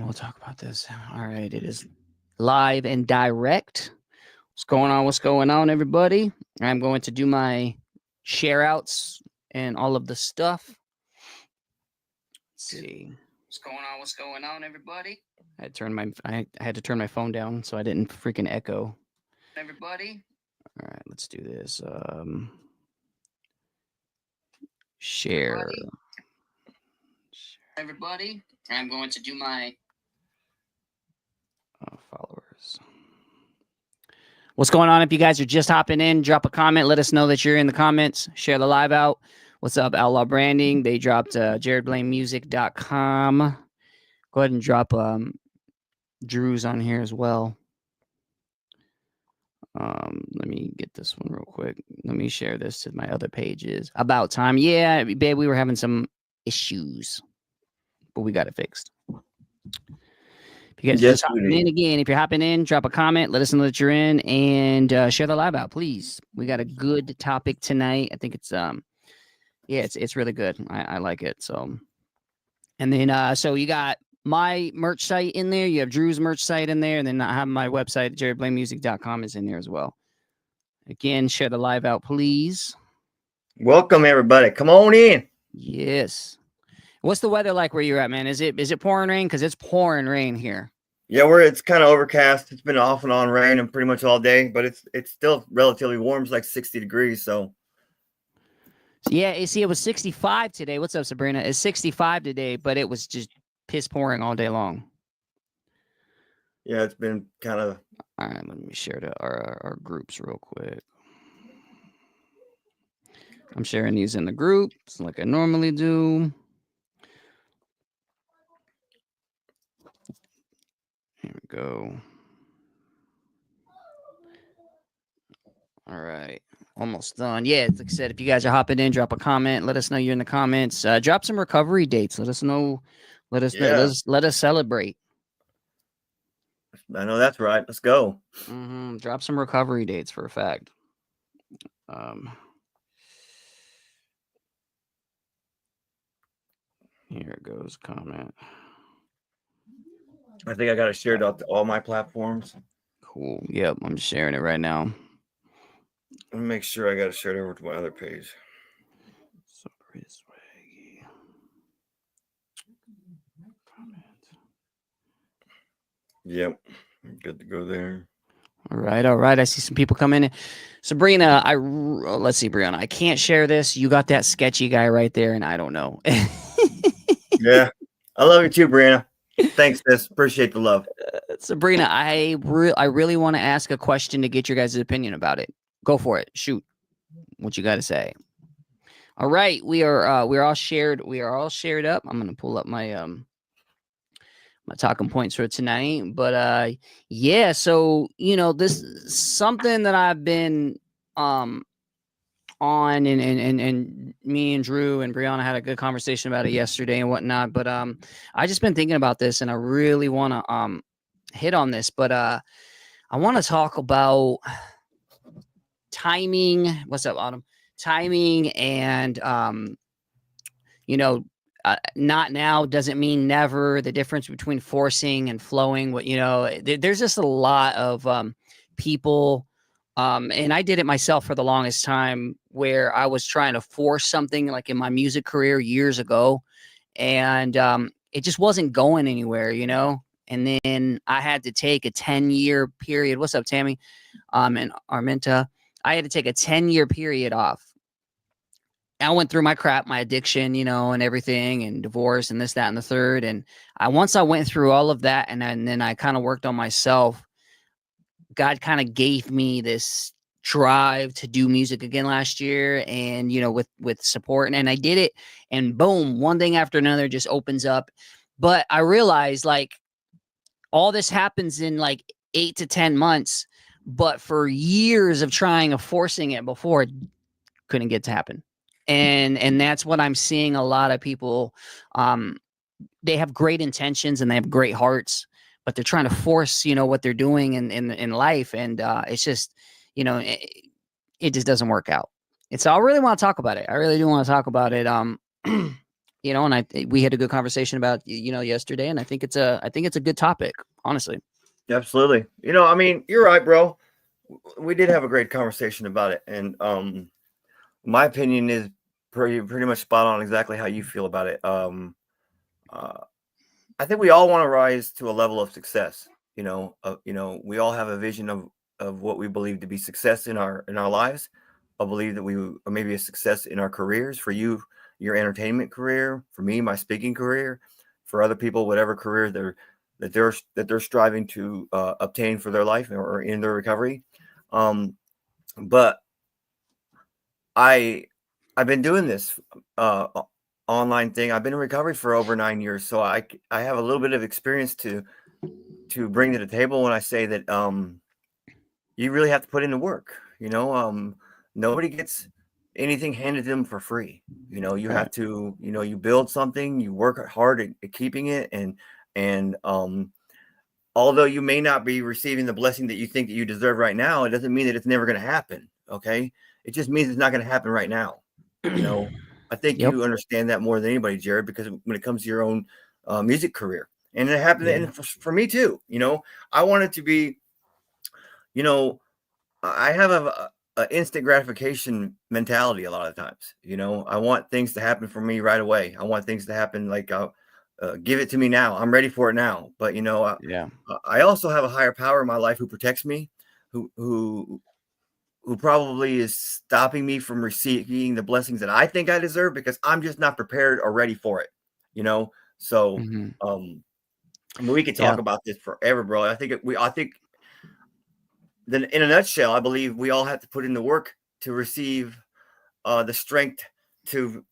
we'll talk about this. All right, it is live and direct. What's going on? What's going on, everybody? I'm going to do my share outs and all of the stuff. Let's see. What's going on? What's going on, everybody? I had to turn my phone down so I didn't freaking echo. Everybody. All right, let's do this. Share. Everybody. I'm going to do my followers. What's going on? If you guys are just hopping in, drop a comment. Let us know that you're in the comments. Share the live out. What's up, Outlaw Branding? They dropped JaredBlameMusic.com. Go ahead and drop Drew's on here as well. Let me get this one real quick. Let me share this to my other pages. About time. Yeah, babe, we were having some issues, but we got it fixed. If you guys just hopping in again, if you're hopping in, drop a comment. Let us know that you're in and share the live out, please. We got a good topic tonight. I think it's it's really good. I like it. So, and then so you got my merch site in there. You have Drew's merch site in there, and then I have my website, JaredBlameMusic.com, is in there as well. Again, share the live out, please. Welcome everybody. Come on in. Yes. What's the weather like where you're at, man? Is it pouring rain? Because it's pouring rain here. Yeah, it's kind of overcast. It's been off and on rain and pretty much all day, but it's still relatively warm. It's like 60 degrees. So yeah, you see, it was 65 today. What's up, Sabrina? It's 65 today, but it was just piss pouring all day long. Yeah, it's been kind of. All right, let me share our groups real quick. I'm sharing these in the groups like I normally do. Here we go. All right. Almost done. Yeah, like I said, if you guys are hopping in, drop a comment. Let us know you're in the comments. Drop some recovery dates. Let us know. Let us celebrate. I know that's right. Let's go. Drop some recovery dates for a fact. Here it goes. Comment. I think I got it shared out to all my platforms. Cool. Yep, I'm sharing it right now. Let me make sure I got it shared over to my other page. Yep, I'm good to go there. All right. I see some people coming in. Sabrina, let's see, Brianna. I can't share this. You got that sketchy guy right there, and I don't know. Yeah, I love you too, Brianna. Thanks, sis. Appreciate the love. Sabrina, I really want to ask a question to get your guys' opinion about it. Go for it. Shoot. What you got to say? All right, we're all shared. We are all shared up. I'm gonna pull up my my talking points for tonight. But yeah, so this is something that I've been on, and me and Drew and Brianna had a good conversation about it yesterday and whatnot. But I just been thinking about this, and I really want to hit on this. But I want to talk about timing. What's up, Autumn? Timing and not now doesn't mean never. The difference between forcing and flowing. There's just a lot of people, and I did it myself for the longest time, where I was trying to force something like in my music career years ago, and it just wasn't going anywhere, And then I had to take a 10-year period. What's up, Tammy? And Arminta. I had to take a 10-year period off. I went through my crap, my addiction, and everything, and divorce and this, that, and the third. And once I went through all of that, and then I kind of worked on myself, God kind of gave me this drive to do music again last year, and with support, and I did it, and boom, one thing after another just opens up. But I realized all this happens in 8 to 10 months, but for years of trying of forcing it before, it couldn't get to happen. And that's what I'm seeing. A lot of people, they have great intentions and they have great hearts, but they're trying to force, what they're doing in life. And it's just, it just doesn't work out. And so I really want to talk about it. I really do want to talk about it. you know, and we had a good conversation about, you know, yesterday, and I think it's a good topic, honestly. Absolutely. You know, I mean, you're right, bro. We did have a great conversation about it, and my opinion is pretty much spot on exactly how you feel about it. Uh, I think we all want to rise to a level of success. You know, we all have a vision of what we believe to be success in our lives. I believe that we or maybe a success in our careers. For you, your entertainment career. For me, my speaking career. For other people, whatever career they're striving to obtain for their life or in their recovery. But I I've been doing this online thing. I've been in recovery for over 9 years, so I have a little bit of experience to bring to the table when I say that you really have to put in the work. Nobody gets anything handed to them for free. You have Right. to, you build something, you work hard at keeping it, and although you may not be receiving the blessing that you think that you deserve right now, it doesn't mean that it's never going to happen. Okay, it just means it's not going to happen right now. You know, I think Yep. you understand that more than anybody, Jared, because when it comes to your own music career, and it happened, Yeah. and for me too. I wanted to be, you know, I have a instant gratification mentality a lot of times. I want things to happen for me right away. I want things to happen like give it to me now. I'm ready for it now. But Yeah. I also have a higher power in my life who protects me, who probably is stopping me from receiving the blessings that I think I deserve because I'm just not prepared or ready for it. You know, so Hmm. I mean, we could Yeah. talk about this forever, bro. I think then in a nutshell, I believe we all have to put in the work to receive the strength to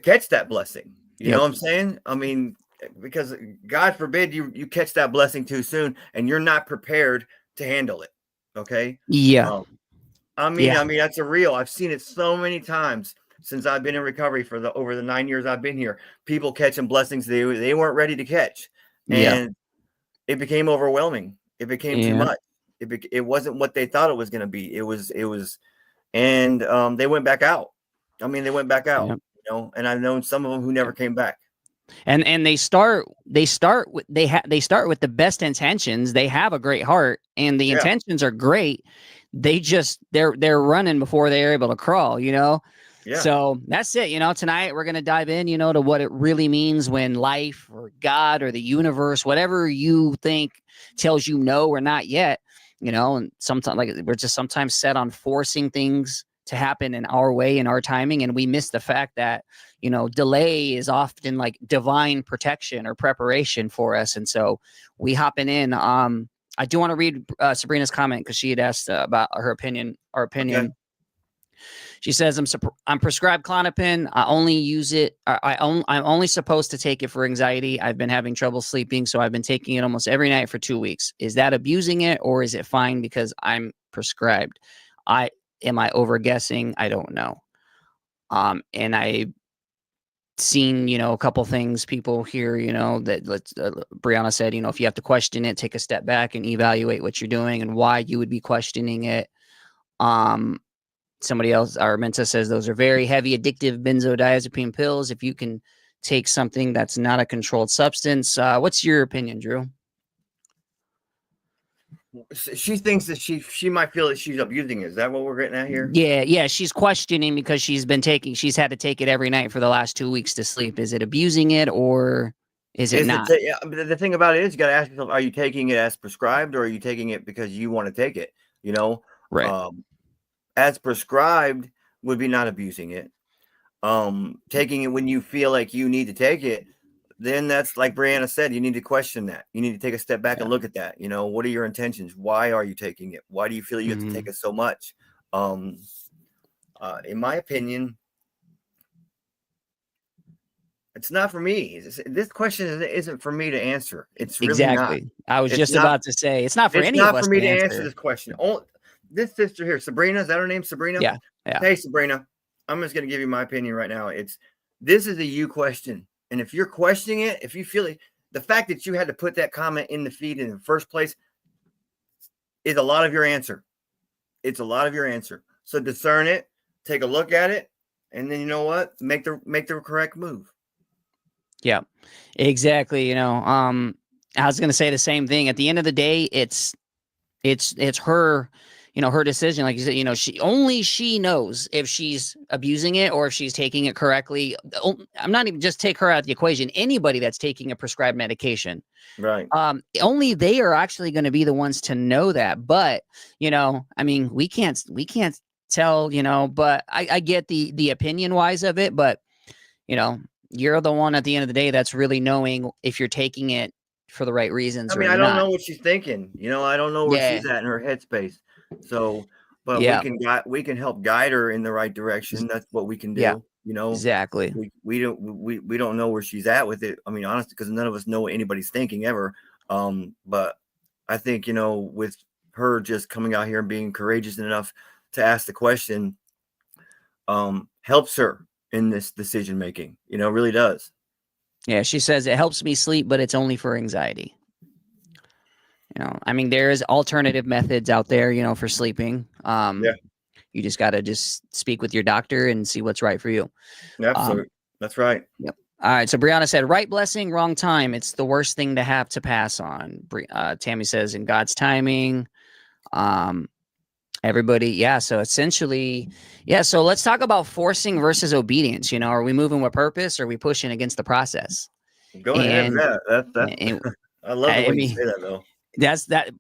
catch that blessing. You know Yep. what I'm saying? I mean, because God forbid you catch that blessing too soon and you're not prepared to handle it. Okay. Yeah. Um, I mean, Yeah. I mean that's a real. I've seen it so many times since I've been in recovery for the over the 9 years I've been here. People catching blessings they weren't ready to catch, Yeah. and it became overwhelming. It became too Yeah. much. It wasn't what they thought it was going to be. It was, and they went back out. I mean, they went back out. Yeah. And I've known some of them who never came back. And they start with the best intentions. They have a great heart, and the Yeah, intentions are great. They're running before they're able to crawl, you know. yeah, So that's it. Tonight we're gonna dive in, to what it really means when life or God or the universe, whatever you think, tells you no or not yet. And sometimes, like, we're just sometimes set on forcing things to happen in our way, in our timing, and we miss the fact that delay is often like divine protection or preparation for us. And so we hopping in. I do want to read Sabrina's comment because she had asked about her opinion. Our okay, opinion. She says, I'm prescribed Klonopin. I only use it. I'm only supposed to take it for anxiety. I've been having trouble sleeping, so I've been taking it almost every night for 2 weeks. Is that abusing it, or is it fine because I'm prescribed? Am I over guessing? I don't know. And I seen a couple things people here that Brianna said if you have to question it, take a step back and evaluate what you're doing and why you would be questioning it. Somebody else, Armenta, says those are very heavy addictive benzodiazepine pills. If you can take something that's not a controlled substance, what's your opinion, Drew? she thinks that she might feel that she's abusing it. Is that what we're getting at here? Yeah, she's questioning because she's had to take it every night for the last 2 weeks to sleep. Is it abusing it, or is it Is it not? yeah, but the thing about it is you got to ask yourself, are you taking it as prescribed or are you taking it because you want to take it? You know, Right. um, as prescribed would be not abusing it. Taking it when you feel like you need to take it, then that's like Brianna said, you need to question that. You need to take a step back Yeah. and look at that. What are your intentions? Why are you taking it? Why do you feel you have to take Mhm. it so much? In my opinion, it's not for me. This question isn't for me to answer. It's really not. Exactly. I was It's just not. about to say it's not for It's any of not us for to me to answer answer. this question. This sister here, Sabrina, is that her name? Sabrina? Yeah. Yeah. Hey, Sabrina, I'm just going to give you my opinion right now. This is a you question. And if you're questioning it, if you feel it, the fact that you had to put that comment in the feed in the first place is a lot of your answer. It's a lot of your answer. So discern it, take a look at it, and then you know what? Make the correct move. Yeah, exactly. I was going to say the same thing. At the end of the day, it's her, her decision. Like you said, she knows if she's abusing it or if she's taking it correctly. I'm not even just take her out of the equation. Anybody that's taking a prescribed medication, Right. only they are actually going to be the ones to know that. But I mean, we can't tell. But I get the opinion wise of it. But you know, you're the one at the end of the day that's really knowing if you're taking it for the right I reasons or mean, I you're don't not. know what she's thinking. I don't know where Yeah, she's at in her headspace. So, but yeah, we can help guide her in the right direction. That's what we can yeah, do. exactly. We don't know where she's at with it. I mean, honestly, because none of us know what anybody's thinking ever. But I think with her just coming out here and being courageous enough to ask the question, helps her in this decision making. Really does. Yeah, she says it helps me sleep, but it's only for anxiety. I mean, there's alternative methods out there, for sleeping. Yeah, You just got to just speak with your doctor and see what's right for you. Um, absolutely. That's right. yep. All right. So Brianna said, right blessing, wrong time. It's the worst thing to have to pass on. Tammy says, in God's timing. Um, Everybody, yeah. So essentially, yeah. So let's talk about forcing versus obedience. Are we moving with purpose or are we pushing against the process? Go ahead with And, that. and I love the I way you mean, say that, though. that's that.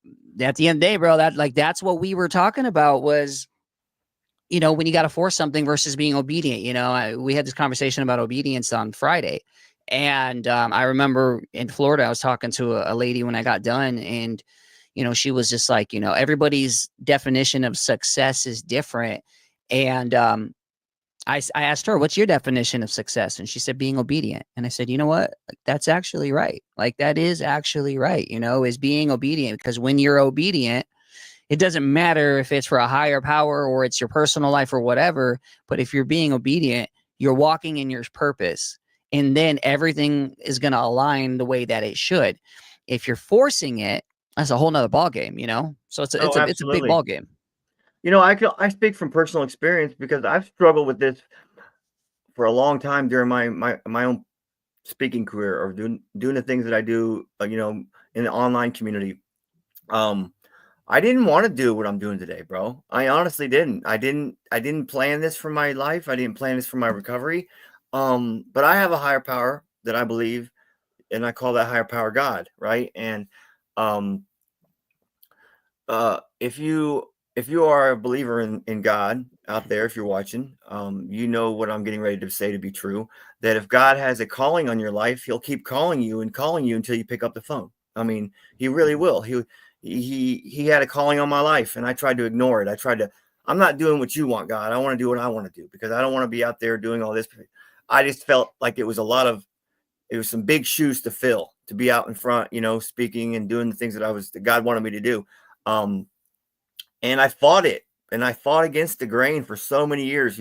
At the end of the day, bro, that's what we were talking about was, when you got to force something versus being obedient. We had this conversation about obedience on Friday, and I remember in Florida, I was talking to a lady when I got done, and she was just like, everybody's definition of success is different. And I asked her, what's your definition of success? And she said, being obedient. And I said, you know what? Like, that's actually right. Like, that is actually right, is being obedient. Because when you're obedient, it doesn't matter if it's for a higher power or it's your personal life or whatever. But if you're being obedient, you're walking in your purpose. And then everything is going to align the way that it should. If you're forcing it, that's a whole nother ball game, So it's a, Oh, it's a big absolutely. ball game. I speak from personal experience because I've struggled with this for a long time during my own speaking career or doing the things that I do, in the online community. I didn't want to do what I'm doing today, bro. I honestly didn't. I didn't plan this for my life. I didn't plan this for my recovery. But I have a higher power that I believe, and I call that higher power God, right? And um if you are a believer in God out there, if you're watching, you know what I'm getting ready to say to be true. That if God has a calling on your life, He'll keep calling you and calling you until you pick up the phone. I mean, He really will. He had a calling on my life, and I tried to ignore it. I'm not doing what you want, God. I want to do what I want to do because I don't want to be out there doing all this. I just felt like it was some big shoes to fill to be out in front, speaking and doing the things that God wanted me to do. And I fought it, and I fought against the grain for so many years,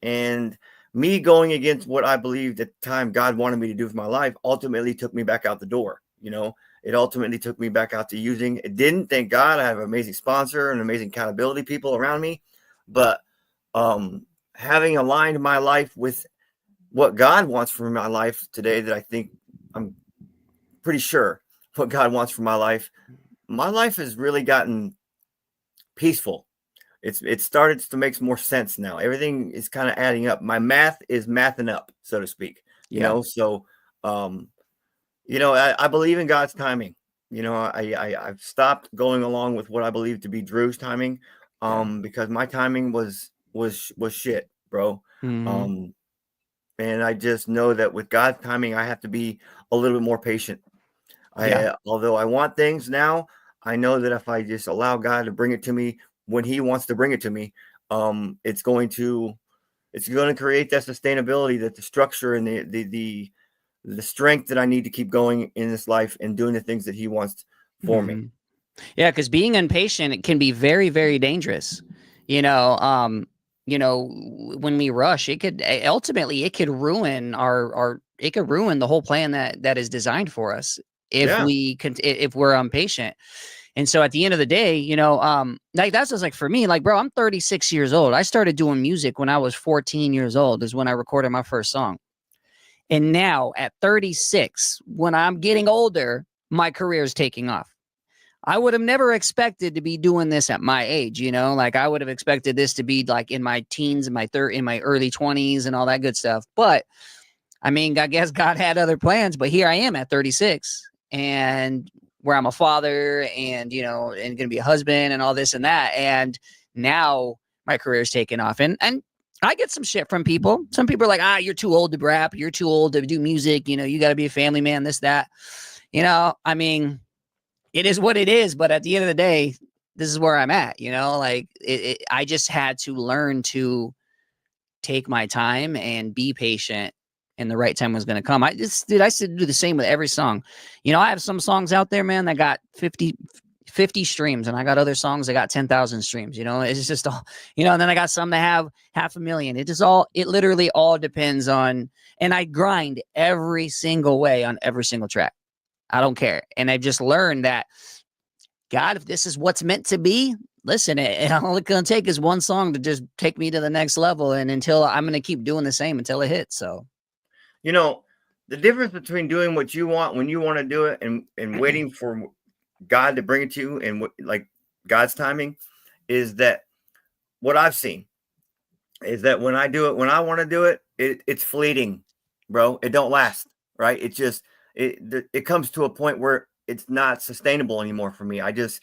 and me going against what I believed at the time God wanted me to do with my life ultimately took me back out the door. It ultimately took me back out to using. It didn't, thank God. I have an amazing sponsor and amazing accountability people around me, but having aligned my life with what God wants for my life today, that I think I'm pretty sure what God wants for my life has really gotten peaceful. It started to make more sense now. Everything is kind of adding up. My math is mathing up, so to speak. Yeah. So I believe in God's timing. I've stopped going along with what I believe to be Drew's timing, because my timing was shit, bro. Mm-hmm. And I just know that with God's timing, I have to be a little bit more patient. Yeah. Although I want things now, I know that if I just allow God to bring it to me when He wants to bring it to me, it's going to create that sustainability, that the structure and the strength that I need to keep going in this life and doing the things that He wants for me. Mm-hmm. Yeah, because being impatient, it can be very, very dangerous. When we rush, it could ultimately ruin it could ruin the whole plan that is designed for us Yeah. if we're impatient. And so at the end of the day, like that's just like for me, like, bro, I'm 36 years old. I started doing music when I was 14 years old is when I recorded my first song. And now at 36, when I'm getting older, my career is taking off. I would have never expected to be doing this at my age, you know, like I would have expected this to be like in my teens, in my early 20s and all that good stuff. But I mean, I guess God had other plans, but here I am at 36 and where I'm a father and, you know, and going to be a husband and all this and that. And now my career is taking off and I get some shit from people. Some people are like, you're too old to rap. You're too old to do music. You know, you got to be a family man, this, that, you know, I mean, it is what it is. But at the end of the day, this is where I'm at, you know, like I just had to learn to take my time and be patient, and the right time was going to come. I used to do the same with every song. You know, I have some songs out there, man, that got 50 streams, and I got other songs that got 10,000 streams. You know, it's just all, you know, and then I got some that have 500,000. It literally all depends on, and I grind every single way on every single track. I don't care. And I've just learned that, God, if this is what's meant to be, listen, all it's going to take is one song to just take me to the next level. And until I'm going to keep doing the same until it hits. So, you know, the difference between doing what you want when you want to do it and waiting for God to bring it to you and like God's timing is that what I've seen is that when I do it, when I want to do it, it's fleeting, bro. It don't last, right? It just, it comes to a point where it's not sustainable anymore for me. It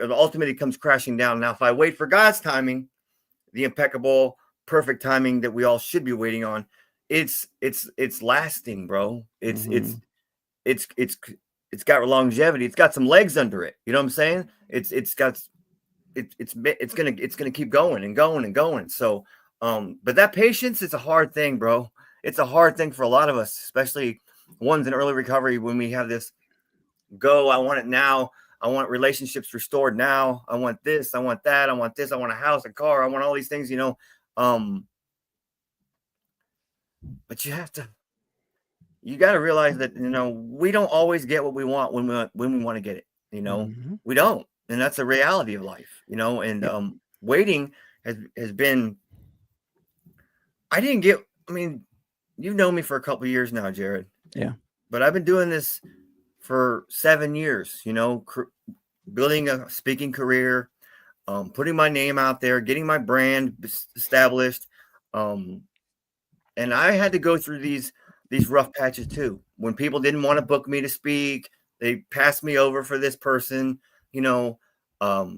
ultimately comes crashing down. Now, if I wait for God's timing, the impeccable, perfect timing that we all should be waiting on, it's lasting, bro. It's got longevity. It's got some legs under it. You know what I'm saying? It's gonna keep going and going and going. So, but that patience is a hard thing, bro. It's a hard thing for a lot of us, especially ones in early recovery, when we have this I want it now. I want relationships restored now. I want this. I want that. I want this. I want a house, a car. I want all these things, you know. But you got to realize that, you know, we don't always get what we want when we want to get it, you know. We don't. And that's the reality of life, you know. And waiting has been, I mean, you've known me for a couple of years now, Jared. Yeah. But I've been doing this for 7 years, you know, building a speaking career, putting my name out there, getting my brand established. And I had to go through these rough patches too. When people didn't want to book me to speak, they passed me over for this person, you know. But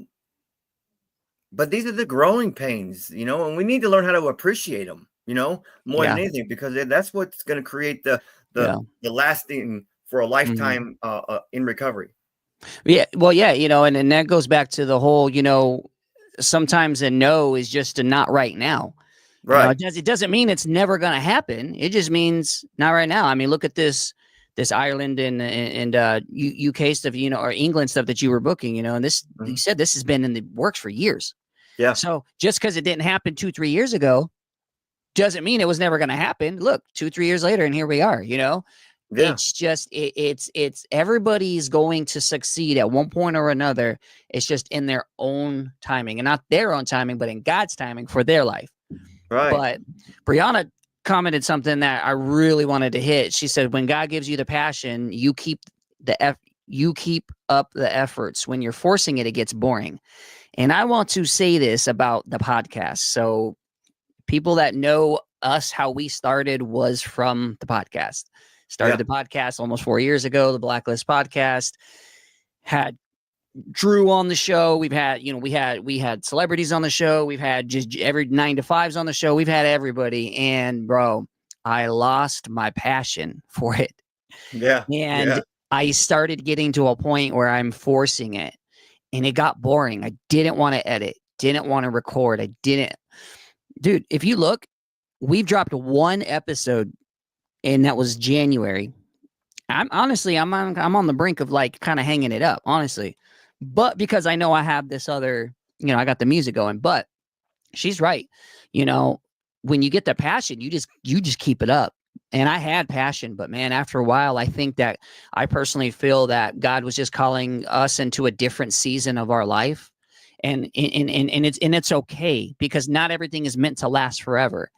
these are the growing pains, you know, and we need to learn how to appreciate them, you know, more than anything, because that's what's going to create the lasting for a lifetime in recovery. Yeah. Well, yeah, you know, and that goes back to the whole, you know, sometimes a no is just a not right now. Right. You know, it doesn't mean it's never going to happen. It just means not right now. I mean, look at this Ireland and UK stuff, you know, or England stuff that you were booking, you know, and this, you said this has been in the works for years. Yeah. So just because it didn't happen 2-3 years ago doesn't mean it was never going to happen. Look, 2-3 years later, and here we are, you know. Yeah. It's just, it's everybody's going to succeed at one point or another. It's just in their own timing, and not their own timing, but in God's timing for their life. Right. But Brianna commented something that I really wanted to hit. She said, when God gives you the passion, you keep up the efforts. When you're forcing it, it gets boring. And I want to say this about the podcast. So people that know us, how we started was from the podcast. Started the podcast almost 4 years ago, the Blacklist podcast. Had Drew on the show. We've had, you know, we had celebrities on the show. We've had just every 9-to-5s on the show. We've had everybody. And bro, I lost my passion for it. Yeah. And I started getting to a point where I'm forcing it, and it got boring. I didn't want to edit, didn't want to record. Dude, if you look, we've dropped one episode, and that was January. I'm on the brink of like kind of hanging it up, honestly. But because I know I have this other, you know, I got the music going. But she's right. You know, when you get the passion, you just keep it up. And I had passion, but man, after a while, I personally feel that God was just calling us into a different season of our life. And it's okay, because not everything is meant to last forever.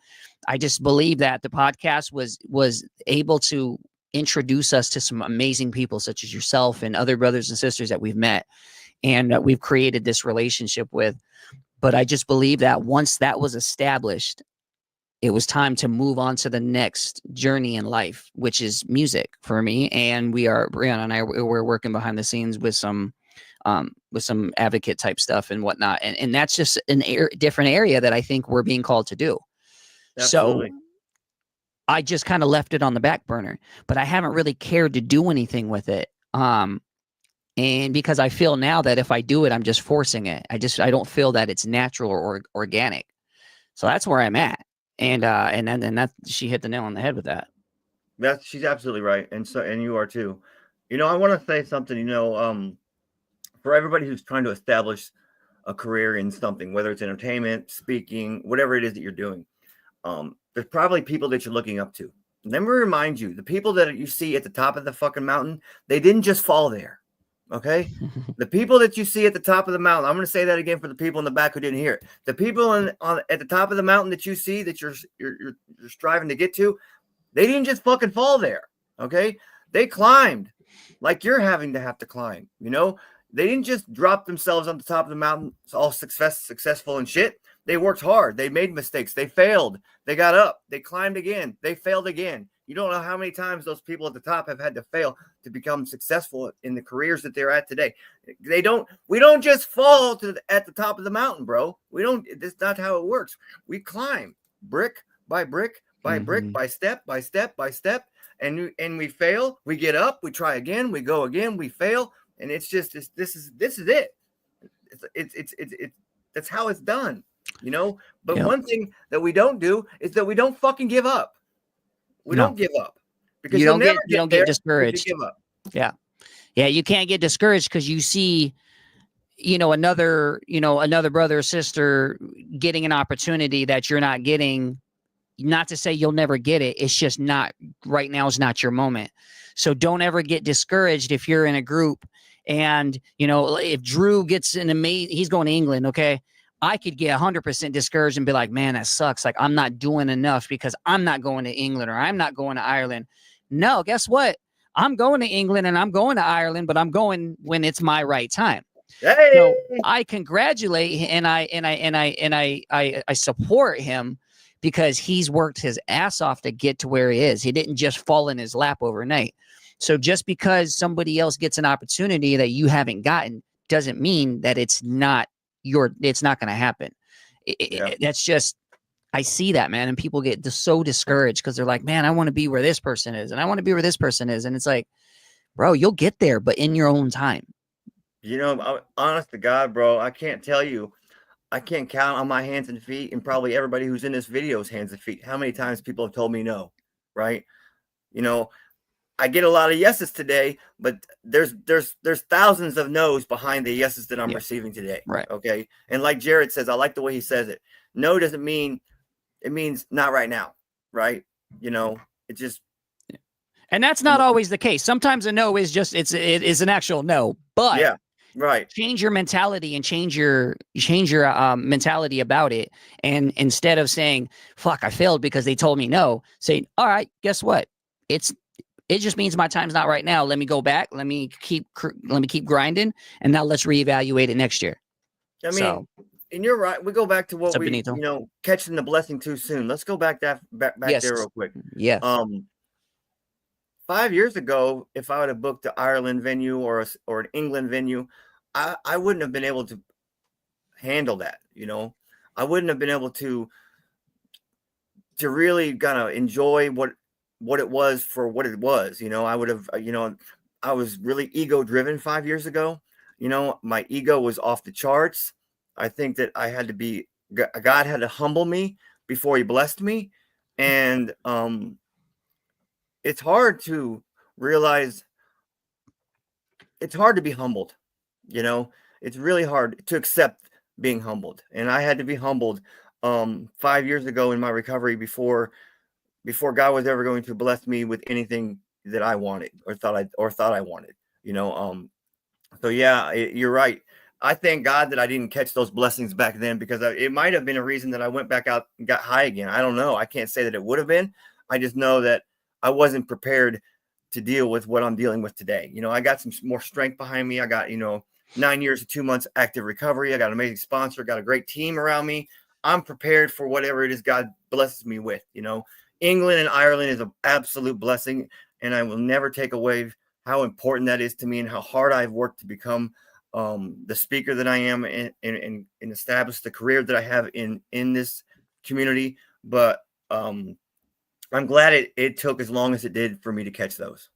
I just believe that the podcast was able to introduce us to some amazing people such as yourself and other brothers and sisters that we've met and we've created this relationship with. But I just believe that once that was established, it was time to move on to the next journey in life, which is music for me. And Brianna and I, we're working behind the scenes with some advocate type stuff and whatnot. And that's just different area that I think we're being called to do. Absolutely. So I just kind of left it on the back burner, but I haven't really cared to do anything with it. And because I feel now that if I do it, I'm just forcing it. I don't feel that it's natural or organic. So that's where I'm at. And that she hit the nail on the head with that. She's absolutely right. And you are too. I want to say something, for everybody who's trying to establish a career in something, whether it's entertainment, speaking, whatever it is that you're doing, there's probably people that you're looking up to. Let me remind you, the people that you see at the top of the fucking mountain, they didn't just fall there. Okay. The people that you see at the top of the mountain, I'm going to say that again for the people in the back who didn't hear it. The people at the top of the mountain that you see that you're striving to get to, they didn't just fucking fall there. Okay. They climbed like you're having to climb. They didn't just drop themselves on the top of the mountain, all successful and shit. They worked hard. They made mistakes. They failed. They got up. They climbed again. They failed again. You don't know how many times those people at the top have had to fail to become successful in the careers that they're at today. We don't just fall at the top of the mountain, bro. That's not how it works. We climb brick by brick by brick, by step, by step, by step. And we fail. We get up. We try again. We go again. We fail. And this is it. It's that's how it's done, But Yep. one thing that we don't do is that we don't fucking give up. We don't give up because you don't get discouraged. Give up. Yeah. You can't get discouraged because you see, another brother or sister getting an opportunity that you're not getting. Not to say you'll never get it. It's just not right now is not your moment. So don't ever get discouraged if you're in a group and, if Drew gets he's going to England. Okay. I could get 100% discouraged and be like, man, that sucks. Like I'm not doing enough because I'm not going to England or I'm not going to Ireland. No, guess what? I'm going to England and I'm going to Ireland, but I'm going when it's my right time. Hey! So I congratulate and I support him because he's worked his ass off to get to where he is. He didn't just fall in his lap overnight. So just because somebody else gets an opportunity that you haven't gotten doesn't mean that it's not going to happen. That's just, I see that, man. And people get so discouraged because they're like, man, I want to be where this person is. And I want to be where this person is. And it's like, bro, you'll get there, but in your own time. Honest to God, bro, I can't tell you. I can't count on my hands and feet and probably everybody who's in this video's hands and feet how many times people have told me no, right? I get a lot of yeses today, but there's thousands of no's behind the yeses that I'm receiving today. Right. Okay. And like Jared says, I like the way he says it. No doesn't mean it means not right now. Right. It just. And that's not always the case. Sometimes a no is just, it is an actual no, but yeah, right. Change your mentality and change your mentality about it. And instead of saying, fuck, I failed because they told me no, say, all right, guess what? It just means my time's not right now. Let me go back. Let me keep grinding. And now let's reevaluate it next year. I mean, and you're right. We go back to what we, Benito? Catching the blessing too soon. Let's go back there real quick. Yeah. 5 years ago, if I would have booked an Ireland venue or an England venue, I wouldn't have been able to handle that. I wouldn't have been able to really kind of enjoy what it was for what it was. I would have, I was really ego driven 5 years ago. My ego was off the charts. I think that God had to humble me before he blessed me. And it's hard to realize, it's hard to be humbled. It's really hard to accept being humbled. And I had to be humbled 5 years ago in my recovery before God was ever going to bless me with anything that I wanted or thought I wanted, So yeah, you're right. I thank God that I didn't catch those blessings back then, because it might have been a reason that I went back out and got high again. I don't know. I can't say that it would have been. I just know that I wasn't prepared to deal with what I'm dealing with today. I got some more strength behind me. I got, 9 years and 2 months active recovery. I got an amazing sponsor, got a great team around me. I'm prepared for whatever it is God blesses me with. England and Ireland is an absolute blessing, and I will never take away how important that is to me and how hard I've worked to become the speaker that I am and establish the career that I have in this community. But I'm glad it took as long as it did for me to catch those.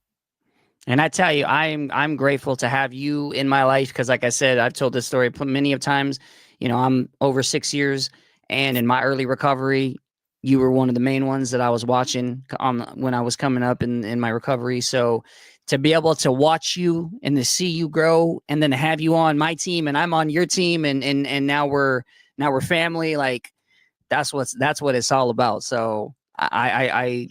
And I tell you, I'm grateful to have you in my life, because, like I said, I've told this story many of times. I'm over 6 years, and in my early recovery, you were one of the main ones that I was watching when I was coming up in my recovery. So to be able to watch you and to see you grow, and then to have you on my team and I'm on your team, and now we're family, like that's what it's all about. So I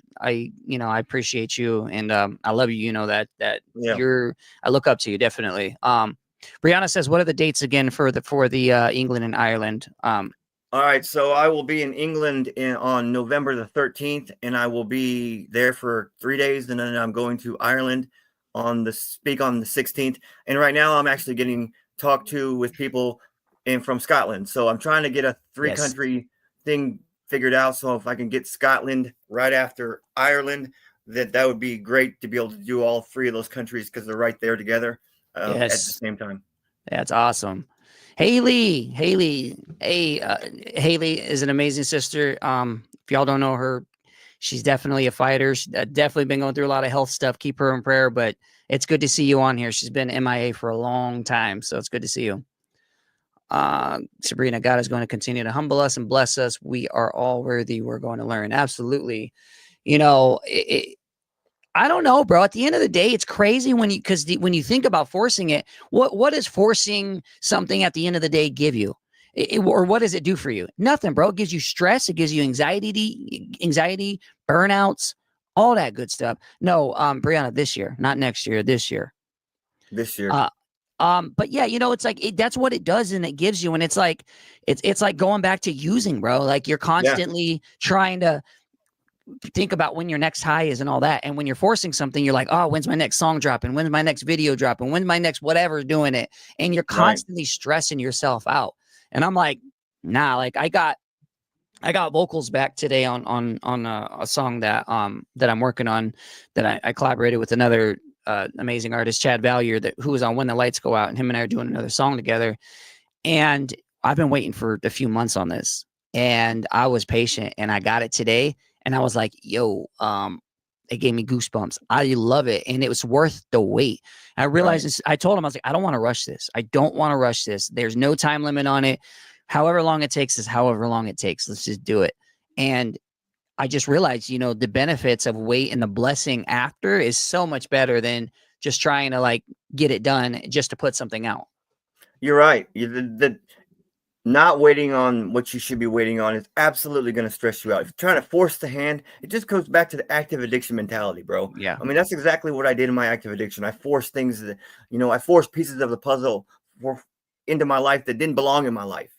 appreciate you, and I love you. That Yeah. I look up to you, definitely. Brianna says, what are the dates again for the England and Ireland? All right, so I will be in England on November the 13th, and I will be there for 3 days, and then I'm going to Ireland on the 16th. And right now, I'm actually getting talked to with people from Scotland. So I'm trying to get a 3-country thing figured out. So if I can get Scotland right after Ireland, that would be great to be able to do all 3 of those countries, because they're right there together at the same time. That's awesome. Haley, hey, Haley is an amazing sister. If y'all don't know her, she's definitely a fighter. She's definitely been going through a lot of health stuff. Keep her in prayer, but it's good to see you on here. She's been MIA for a long time, so it's good to see you. Sabrina, God is going to continue to humble us and bless us. We are all worthy. We're going to learn. Absolutely. I don't know, bro. At the end of the day, it's crazy when you think about forcing it. What does forcing something at the end of the day give you? Or what does it do for you? Nothing, bro. It gives you stress. It gives you anxiety, burnouts, all that good stuff. No, Brianna, this year, not next year. This year. But yeah, it's like that's what it does, and it gives you, and it's like it's like going back to using, bro. Like you're constantly trying to think about when your next high is and all that. And when you're forcing something, you're like, oh, when's my next song dropping? When's my next video dropping? When's my next whatever doing it? And you're constantly stressing yourself out. And I'm like, nah, like I got vocals back today on a song that I'm working on, that I collaborated with another amazing artist, Chad Valier, who was on When the Lights Go Out, and him and I are doing another song together. And I've been waiting for a few months on this, and I was patient, and I got it today. And I was like, yo, it gave me goosebumps. I love it. And it was worth the wait. I realized I told him, I was like, I don't want to rush this. I don't want to rush this. There's no time limit on it. However long it takes is however long it takes. Let's just do it. And I just realized, the benefits of wait and the blessing after is so much better than just trying to like get it done just to put something out. You're right. Not waiting on what you should be waiting on is absolutely going to stress you out. If you're trying to force the hand, it just goes back to the active addiction mentality, bro. Yeah. I mean, that's exactly what I did in my active addiction. I forced things that, I forced pieces of the puzzle into my life that didn't belong in my life,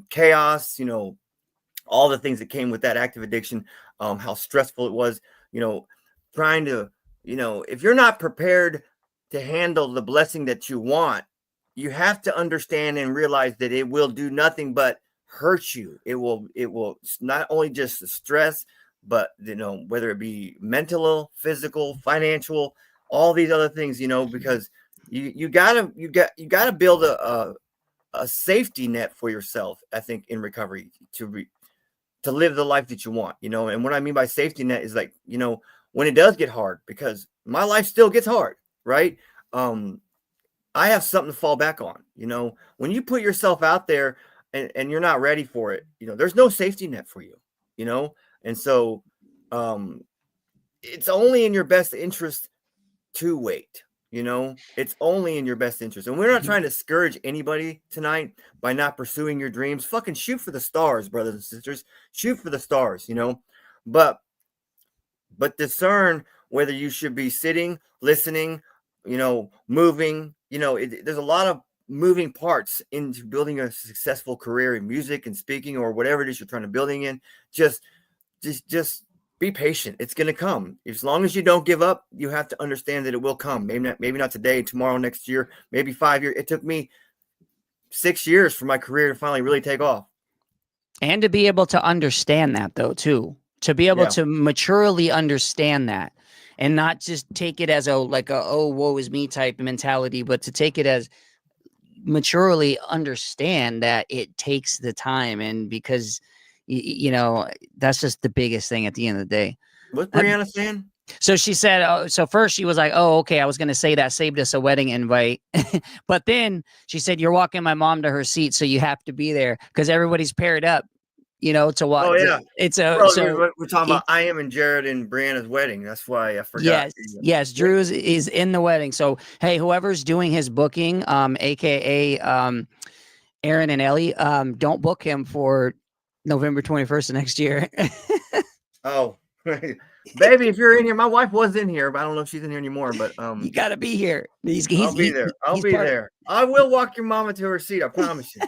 chaos, all the things that came with that active addiction, how stressful it was, trying to, if you're not prepared to handle the blessing that you want, you have to understand and realize that it will do nothing but hurt you. It will not only just stress, but whether it be mental, physical, financial, all these other things, because you gotta build a safety net for yourself, I think, in recovery to live the life that you want, and what I mean by safety net is like, when it does get hard, because my life still gets hard, right? I have something to fall back on. When you put yourself out there and you're not ready for it, there's no safety net for you, and so it's only in your best interest to wait. It's only in your best interest. And we're not trying to discourage anybody tonight by not pursuing your dreams. Fucking shoot for the stars, brothers and sisters. Shoot for the stars, but discern whether you should be sitting, listening, moving. There's a lot of moving parts into building a successful career in music and speaking or whatever it is you're trying to building in. Just be patient. It's going to come. As long as you don't give up, you have to understand that it will come. Maybe not today, tomorrow, next year, maybe 5 years. It took me 6 years for my career to finally really take off. And to be able to understand that, though, too, to be able to maturely understand that and not just take it as oh, woe is me type of mentality, but to take it as maturely understand that it takes the time. And because, that's just the biggest thing at the end of the day. What's Brianna saying? So she said, so first she was like, oh, okay, I was going to say that saved us a wedding invite. But then she said, you're walking my mom to her seat, so you have to be there because everybody's paired up, to watch. Oh, yeah. It's we're talking about I am and Jared and Brianna's wedding. That's why I forgot. Yes. Drew is in the wedding. So, hey, whoever's doing his booking, AKA Aaron and Ellie, don't book him for November 21st of next year. Oh, baby, if you're in here, my wife was in here, but I don't know if she's in here anymore. But you gotta be here. I'll be there. I'll be there. I will walk your mama to her seat. I promise you.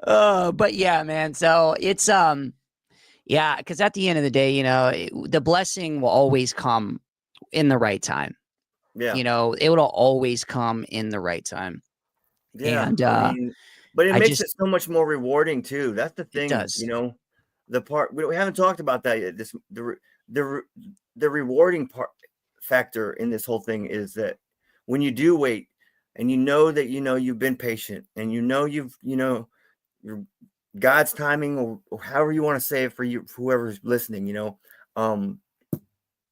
But yeah, man. So it's because at the end of the day, the blessing will always come in the right time. Yeah, it will always come in the right time. Yeah, and but it makes it so much more rewarding too. That's the thing. It does. The part we haven't talked about that yet. The rewarding part factor in this whole thing is that when you do wait and that you've been patient and your God's timing or however you want to say it for whoever's listening,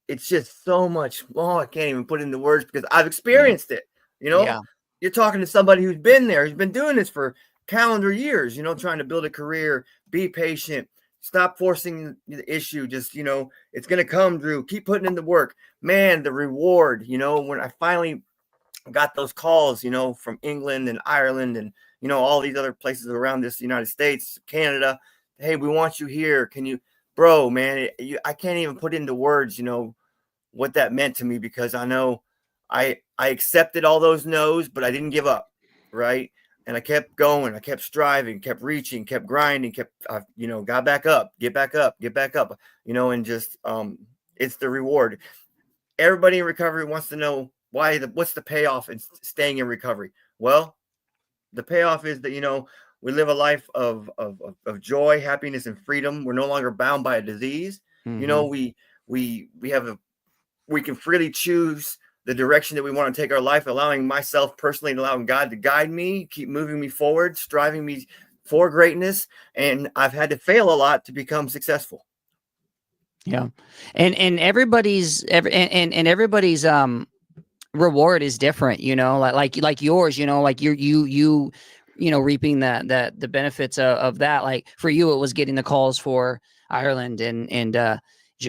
it's just so much. Oh, I can't even put it into words because I've experienced it. You're talking to somebody who's been there, who's been doing this for calendar years, trying to build a career, be patient. Stop forcing the issue. Just, it's going to come, Drew. Keep putting in the work. Man, the reward, when I finally got those calls, from England and Ireland and, all these other places around this United States, Canada. Hey, we want you here. Can you, bro, man, I can't even put into words, what that meant to me because I know I accepted all those no's, but I didn't give up. Right. And I kept going, I kept striving, kept reaching, kept grinding, got back up, get back up, and just, it's the reward. Everybody in recovery wants to know what's the payoff in staying in recovery? Well, the payoff is that, we live a life of joy, happiness, and freedom. We're no longer bound by a disease. Mm-hmm. We can freely choose the direction that we want to take our life, allowing myself personally and allowing God to guide me, keep moving me forward, striving me for greatness. And I've had to fail a lot to become successful. Yeah. And everybody's reward is different, like yours, like you reaping the benefits of that. Like for you, it was getting the calls for Ireland and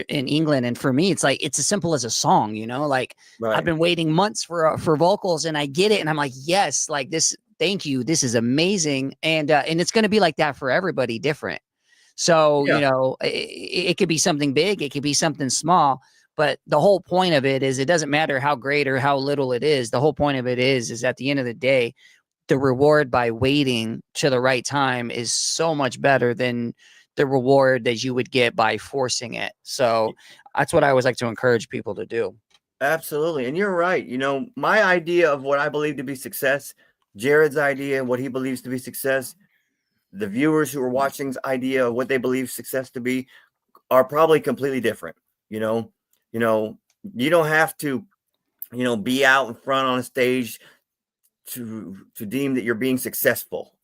in England, and for me it's like it's as simple as a song, like right. I've been waiting months for vocals and I get it and I'm like, yes, like this, thank you, this is amazing. And it's going to be like that for everybody different. So it could be something big, it could be something small, but the whole point of it is it doesn't matter how great or how little it is. The whole point of it is at the end of the day, the reward by waiting to the right time is so much better than the reward that you would get by forcing it. So that's what I always like to encourage people to do. Absolutely. And you're right. My idea of what I believe to be success, Jared's idea, what he believes to be success, the viewers who are watching's idea of what they believe success to be are probably completely different. You don't have to, be out in front on a stage to deem that you're being successful,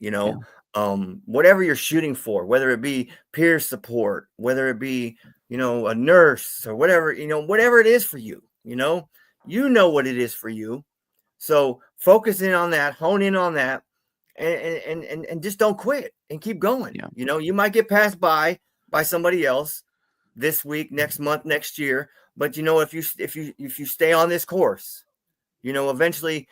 whatever you're shooting for, whether it be peer support, whether it be, a nurse or whatever, whatever it is for you, what it is for you. So focus in on that, hone in on that, and just don't quit and keep going. Yeah. You might get passed by somebody else this week, next month, next year, but if you stay on this course, eventually,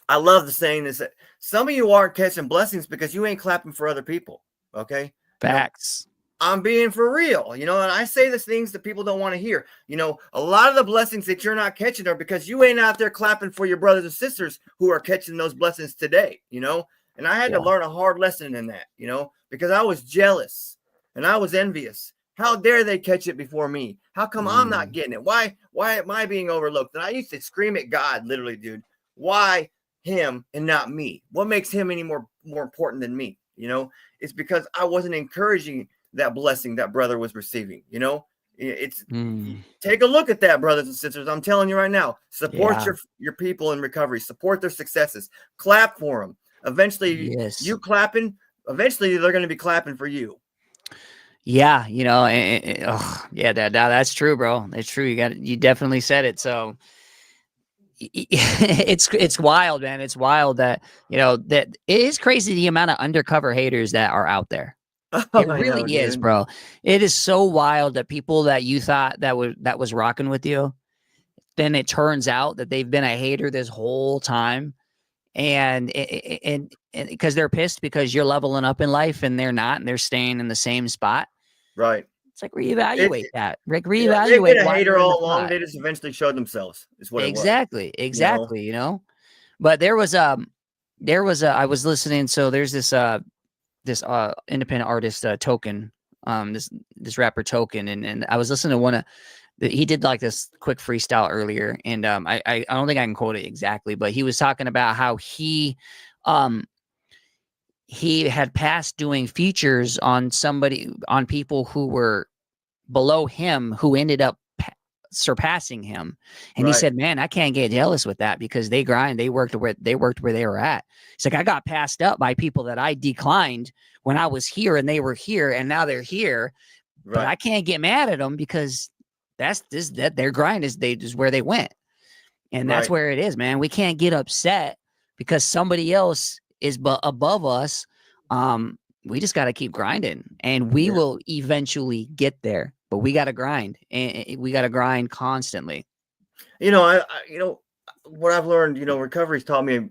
I love the saying is that some of you aren't catching blessings because you ain't clapping for other people. Okay. Facts. I'm being for real, you know, and I say these things that people don't want to hear. You know, a lot of the blessings that you're not catching are because you ain't out there clapping for your brothers and sisters who are catching those blessings today, you know. And I had to Yeah. learn a hard lesson in that, you know, because I was jealous and I was envious. How dare they catch it before me? How come I'm not getting it? Why am I being overlooked? And I used to scream at God, literally, dude. Why him and not me? What makes him any more important than me? You know, it's because I wasn't encouraging that blessing that brother was receiving. You know, it's take a look at that, brothers and sisters. I'm telling you right now, support your people in recovery, support their successes, clap for them. Eventually, you clapping, eventually they're going to be clapping for you. Yeah, you know, that's true, bro. It's true. You definitely said it. So it's wild, man. It's wild that, you know, that it is crazy the amount of undercover haters that are out there. It really is, bro. It is so wild that people that you thought that was rocking with you, then it turns out that they've been a hater this whole time, and because they're pissed because you're leveling up in life and they're not, and they're staying in the same spot. Right. It's like reevaluate that. Like reevaluate. They've been a hater all along. They just eventually showed themselves. Is what exactly. It was. Exactly. You know, but there was I was listening. So there's this independent artist Token, this rapper Token, and I was listening to one of he did like this quick freestyle earlier, and I don't think I can quote it exactly, but he was talking about how he had passed doing features on people who were below him who ended up surpassing him, and he said, man, I can't get jealous with that because they grind, they worked where they were at. It's like I got passed up by people that I declined when I was here and they were here and now they're here, but I can't get mad at them because that their grind is where they went, and that's where it is, man. We can't get upset because somebody else is above us. We just got to keep grinding, and we will eventually get there. But we got to grind, and we got to grind constantly. You know, I you know what I've learned. You know, recovery's taught me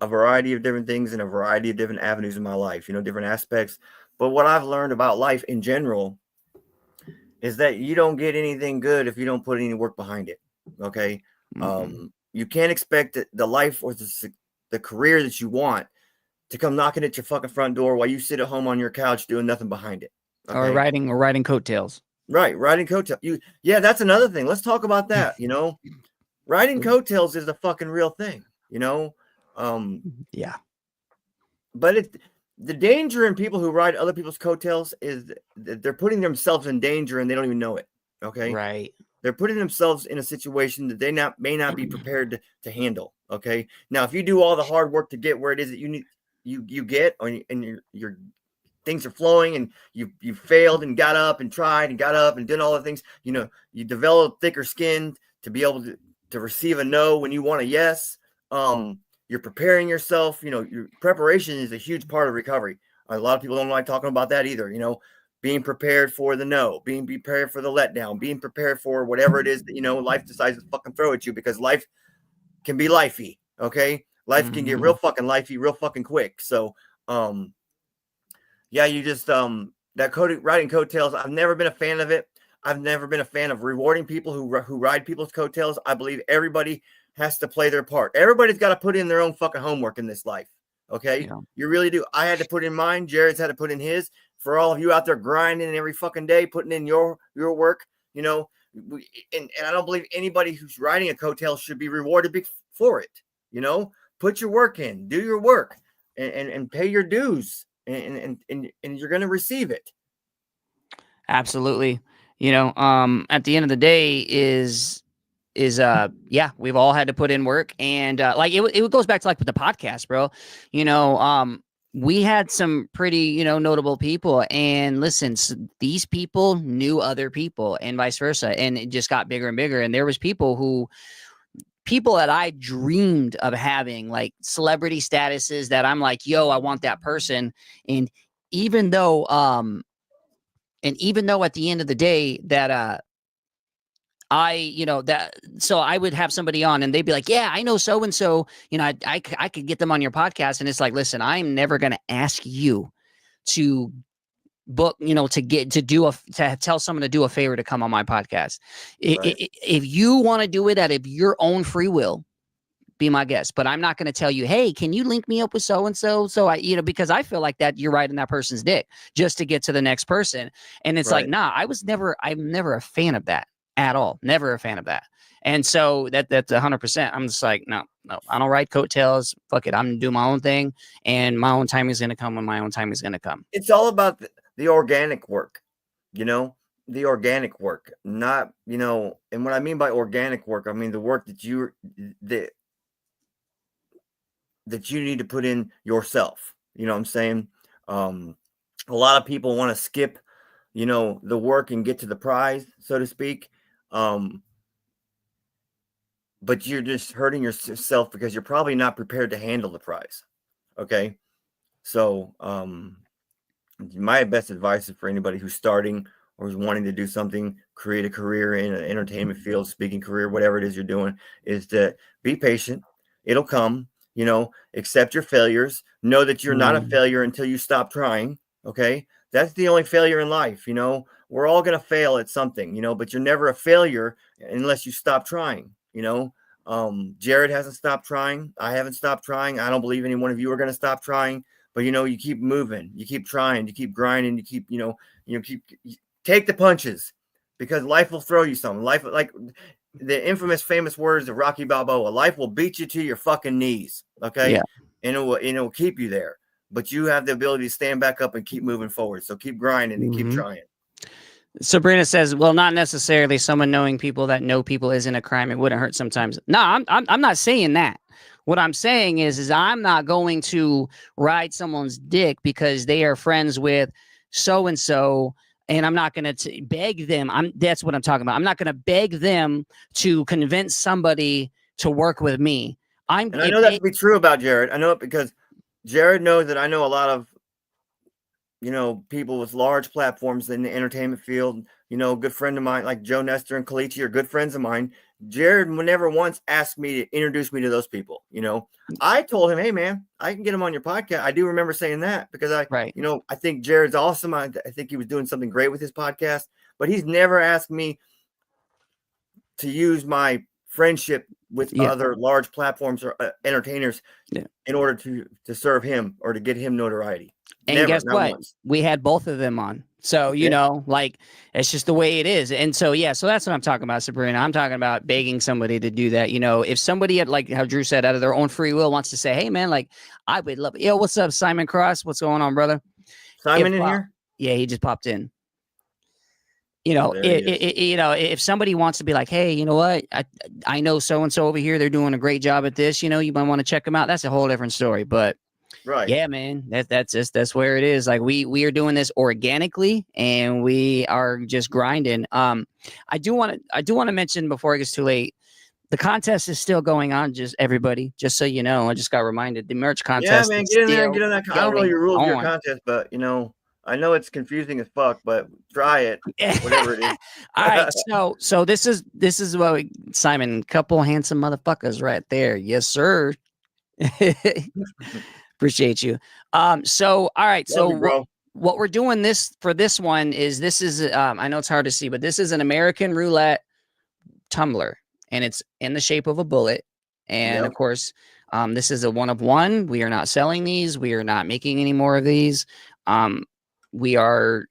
a variety of different things and a variety of different avenues in my life. You know, different aspects. But what I've learned about life in general is that you don't get anything good if you don't put any work behind it. Okay, you can't expect the life or the career that you want to come knocking at your fucking front door while you sit at home on your couch doing nothing behind it. Okay? Or riding coattails. Right, riding coattails. Yeah, that's another thing. Let's talk about that. You know, riding coattails is a fucking real thing. You know, yeah. But the danger in people who ride other people's coattails is that they're putting themselves in danger and they don't even know it. Okay, right. They're putting themselves in a situation that they may not be prepared to handle. Okay, now if you do all the hard work to get where it is that you need. You get, and your things are flowing, and you failed and got up and tried and got up and did all the things. You know, you develop thicker skin to be able to receive a no when you want a yes. You're preparing yourself. You know, your preparation is a huge part of recovery. A lot of people don't like talking about that either. You know, being prepared for the no, being prepared for the letdown, being prepared for whatever it is that, you know, life decides to fucking throw at you, because life can be lifey. Okay. Life can get real fucking lifey real fucking quick. So, yeah, you just, that riding coattails, I've never been a fan of it. I've never been a fan of rewarding people who ride people's coattails. I believe everybody has to play their part. Everybody's got to put in their own fucking homework in this life. Okay. Yeah. You really do. I had to put in mine. Jared's had to put in his. For all of you out there grinding every fucking day, putting in your work, you know, and I don't believe anybody who's riding a coattail should be rewarded for it. You know, put your work in, do your work, and pay your dues, and you're going to receive it. Absolutely. You know, at the end of the day is yeah, we've all had to put in work, and like it goes back to like with the podcast, bro. You know, we had some pretty, you know, notable people, and listen, these people knew other people and vice versa, and it just got bigger and bigger. And there was people that I dreamed of having, like celebrity statuses, that I'm like, yo, I want that person. And even though at the end of the day that so I would have somebody on and they'd be like, yeah, I know so-and-so, you know, I could get them on your podcast. And it's like, listen, I'm never going to ask you to book, to tell someone to do a favor to come on my podcast. Right. If you want to do it out of your own free will, be my guest. But I'm not going to tell you, hey, can you link me up with so and so? So because I feel like that you're riding that person's dick just to get to the next person. And it's like, Right. nah, I'm never a fan of that at all. Never a fan of that. And so that's 100%. I'm just like, no, I don't ride coattails. Fuck it. I'm gonna do my own thing, and my own time is gonna come when my own time is gonna come. It's all about the organic work, the organic work, not, and what I mean by organic work, I mean the work that you need to put in yourself. You know what I'm saying? A lot of people want to skip, the work and get to the prize, so to speak. But you're just hurting yourself because you're probably not prepared to handle the prize. Okay. So, my best advice is for anybody who's starting or is wanting to do something, create a career in an entertainment field, speaking career, whatever it is you're doing, is to be patient. It'll come. Accept your failures. Know that you're not a failure until you stop trying. Okay. That's the only failure in life. We're all going to fail at something, but you're never a failure unless you stop trying. Jared hasn't stopped trying. I haven't stopped trying. I don't believe any one of you are going to stop trying, but you keep moving, you keep trying, you keep grinding, you keep, take the punches, because life will throw you something. Life, like the infamous famous words of Rocky Balboa, life will beat you to your fucking knees. Okay. Yeah. And it'll keep you there, but you have the ability to stand back up and keep moving forward. So keep grinding and keep trying. Sabrina says, well, not necessarily. Someone knowing people that know people isn't a crime. It wouldn't hurt sometimes. No, I'm not saying that. What I'm saying is I'm not going to ride someone's dick because they are friends with so-and-so, and I'm not going to beg them. That's what I'm talking about. I'm not going to beg them to convince somebody to work with me. I know that to be true about Jared. I know it because Jared knows that I know a lot of, people with large platforms in the entertainment field. A good friend of mine, like Joe Nestor and Kalichi, are good friends of mine. Jared never once asked me to introduce me to those people. I told him, hey man, I can get him on your podcast. I do remember saying that because I think Jared's awesome. I think he was doing something great with his podcast, but he's never asked me to use my friendship with other large platforms or entertainers in order to serve him or to get him notoriety. And never, guess what? Once. We had both of them on. So, it's just the way it is. And so, so that's what I'm talking about, Sabrina. I'm talking about begging somebody to do that. If somebody had, like how Drew said, out of their own free will wants to say, hey man, like I would love it. Yo, what's up, Simon Cross? What's going on, brother? Simon in here? Yeah, he just popped in. If somebody wants to be like, hey, you know what? I know so-and-so over here, they're doing a great job at this, you might want to check them out. That's a whole different story. But right. Yeah, man, that's where it is. Like we are doing this organically and we are just grinding. I do want to mention before it gets too late, the contest is still going on. Just everybody, just so you know, I just got reminded the merch contest. Yeah, man, get in there and get on that. I don't know your rules of your contest, but I know it's confusing as fuck, but try it, whatever it is. All right, so this is what Simon, couple handsome motherfuckers right there. Yes, sir. Appreciate you. So all right, Love you, what we're doing for this one is I know it's hard to see, but this is an American roulette tumbler, and it's in the shape of a bullet. And of course, this is a one of one. We are not selling these. We are not making any more of these. We are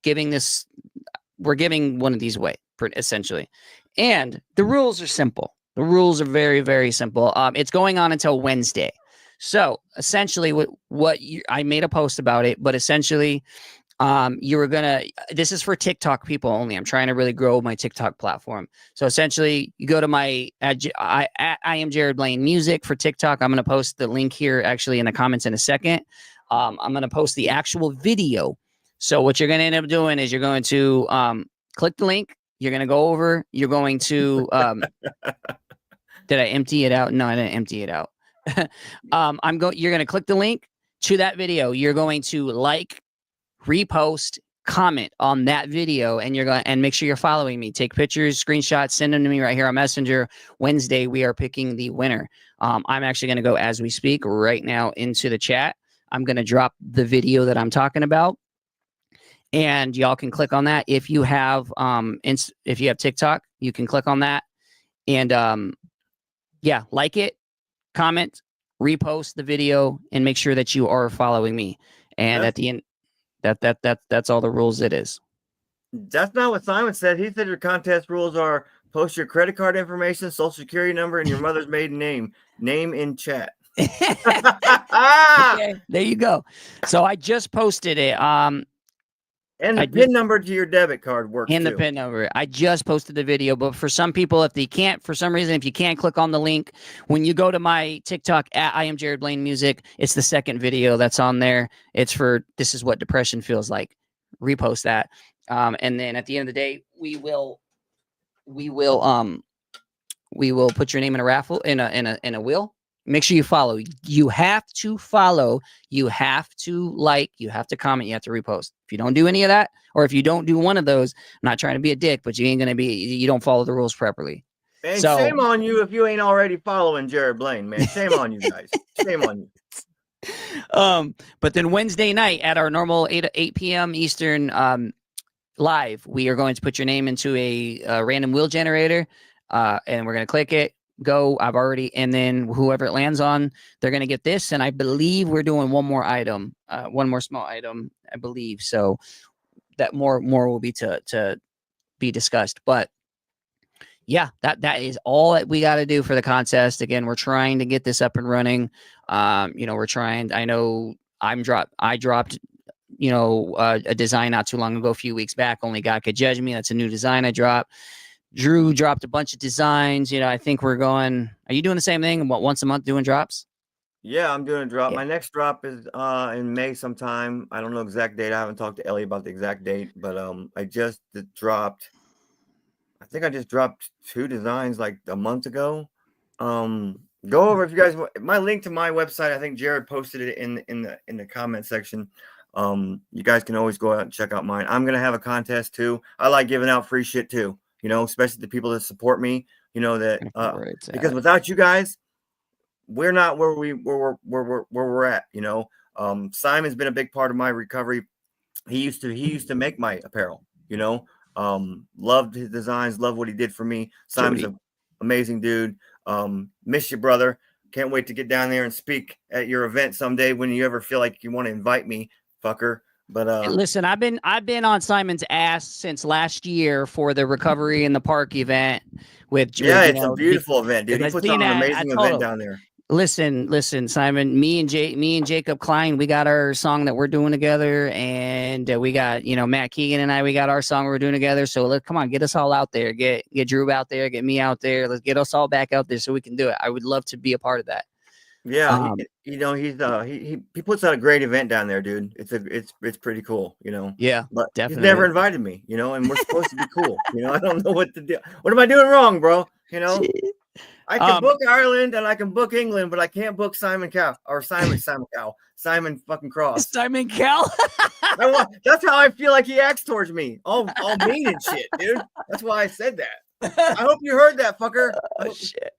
we're giving one of these away, essentially. And the rules are simple. The rules are very, very simple. It's going on until Wednesday. So essentially I made a post about it, but essentially this is for TikTok people only. I'm trying to really grow my TikTok platform. So essentially you go to my, I am Jared Blaine Music for TikTok. I'm going to post the link here actually in the comments in a second. I'm going to post the actual video. So what you're going to end up doing is you're going to click the link. You're going to go over. You're going to, did I empty it out? No, I didn't empty it out. You're going to click the link to that video. You're going to like, repost, comment on that video, and and make sure you're following me. Take pictures, screenshots, send them to me right here on Messenger. Wednesday, we are picking the winner. I'm actually going to go as we speak right now into the chat. I'm going to drop the video that I'm talking about. and y'all can click on that. If you have if you have TikTok, you can click on that and yeah, like it, comment, repost the video, and make sure that you are following me. And at the end, that's all the rules it is. That's not what Simon said. He said your contest rules are post your credit card information, social security number, and your mother's maiden name. Name in chat. Okay, there you go. So I just posted it. And the PIN number to your debit card works and too. the PIN number. I just posted the video, but for some people, if they can't, for some reason, if you can't click on the link, when you go to my TikTok at I am Jared Blaine Music, it's the second video that's on there. It's for This Is What Depression Feels Like. Repost that. And then at the end of the day, we will put your name in a raffle in a wheel. Make sure you follow. You have to follow. You have to like. You have to comment. You have to repost. If you don't do any of that, or if you don't do one of those, I'm not trying to be a dick, but you don't follow the rules properly. And so, shame on you if you ain't already following Jared Blaine, man. Shame on you guys. Shame on you. But then Wednesday night at our normal 8 p.m. Eastern live, we are going to put your name into a random wheel generator, and we're going to click it. Go. I've already, and then whoever it lands on, they're going to get this. And I believe we're doing one more item, one more small item, I believe. So that more will be to be discussed. But yeah, that is all that we got to do for the contest. Again, we're trying to get this up and running. We're trying. I know I dropped, a design not too long ago, a few weeks back. Only God Could Judge Me. That's a new design I dropped. Drew dropped a bunch of designs. I think we're going. Are you doing the same thing? Once a month doing drops? Yeah, I'm doing a drop. Yeah. My next drop is in May sometime. I don't know exact date. I haven't talked to Ellie about the exact date, but I just dropped. I think I just dropped 2 designs like a month ago. Go over if you guys want my link to my website. I think Jared posted it in the comment section. You guys can always go out and check out mine. I'm gonna have a contest too. I like giving out free shit too. Especially the people that support me. Because without you guys, we're not where we're at. Simon's been a big part of my recovery. He used to make my apparel. Loved his designs, loved what he did for me. Simon's an amazing dude. Miss you, brother. Can't wait to get down there and speak at your event someday when you ever feel like you want to invite me, fucker. But listen, I've been on Simon's ass since last year for the Recovery in the Park event it's a beautiful event, dude. He puts on an amazing event down there. Listen, Simon, me and Jacob Klein, we got our song that we're doing together, and we got, Matt Keegan and I, we got our song we're doing together. So come on, get us all out there, get Drew out there, get me out there. Let's get us all back out there so we can do it. I would love to be a part of that. Yeah, he puts out a great event down there, dude. It's pretty cool, Yeah, but definitely. He's never invited me, and we're supposed to be cool. I don't know what to do. What am I doing wrong, bro? I can book Ireland and I can book England, but I can't book Simon fucking Cross. Simon Cowell. That's how I feel like he acts towards me. All mean and shit, dude. That's why I said that. I hope you heard that, fucker. Oh shit.